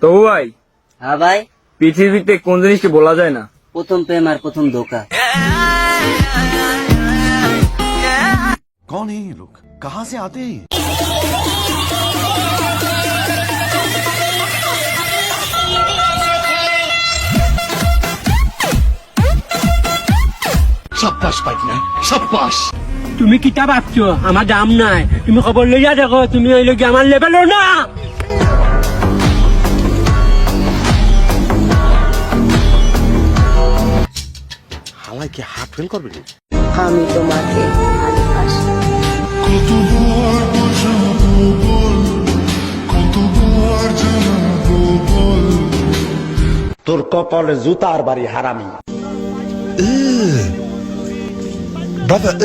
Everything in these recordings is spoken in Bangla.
তো ভাই। হ্যাঁ ভাই। পৃথিবীতে কোন জিনিসকে বলা যায় না? প্রথম প্রেম আর প্রথম ধোকা। कौन है ये लोग, कहाँ से आते हैं? शाबाश पाइटना, शाबाश। তুমি কিতা ভাবছো আমার দাম নাই? তুমি খবর লইয়া দেখো, তুমি হইলে কি আমার লেভেলও না। হালাই কি হার্ট ফেল করবে? আমি তোমাকে ভালোবাসি। তোর কপালে জুতার বাড়ি হারামি। Brother,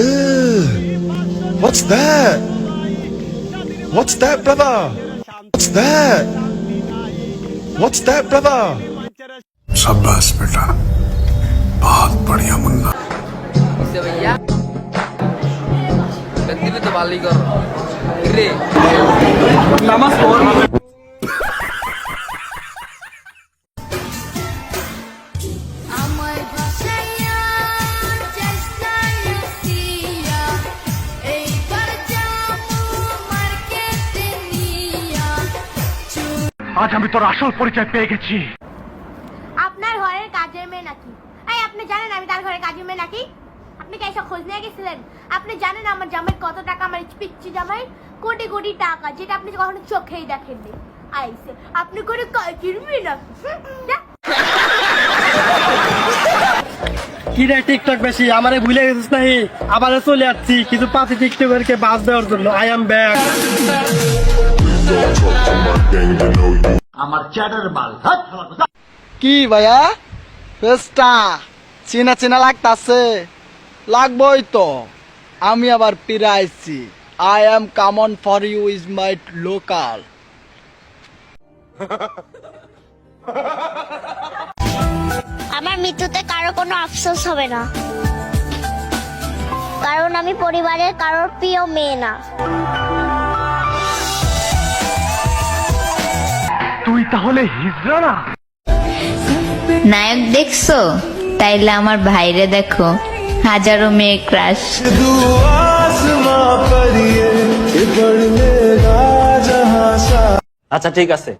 what's that? What's that, brother? What's that? What's that, brother? शाबाश बेटा, बहुत बढ़िया मुन्ना। भैया गंदी भी तो बाली कर रे नमस्कार। আজ আমি তোর আসল পরিচয় পেয়ে গেছি। আপনার ঘরের কাজের মেয়ে নাকি? এই আপনি জানেন আমি তার ঘরের কাজের মেয়ে নাকি? আপনি কি এসব খোঁজ নিয়ে গেছিলেন? আপনি জানেন আমার জামাই কত টাকা, আমার পিচ্ছি জামাই কোটি কোটি টাকা, যেটা আপনি কখনো চোখেই দেখেননি। আইসে আপনি করে কাজের মেয়ে নাকি? কি রে টিকটক বেশি আমারে ভুলে গেছিস নাকি? আবার চলে আসছি কিছু পাঁচি টিকটকারকে বাস দেওয়ার জন্য। I am back. কি ভাইয়া ফেস্টা চিনা চিনা লাগতাছে? লাগবই তো, আমি আবার পিরাইছি। I am common for you is my local. আমার মৃত্যুতে কারো কোনো আফসোস হবে না, কারণ আমি পরিবারের কারোর প্রিয় মেয়ে না। তুই তাহলে হিজড়া না? নায়ক দেখছো? তাইলে আমার ভাইরে দেখো, হাজারো মেয়ে ক্রাশ। আচ্ছা ঠিক আছে,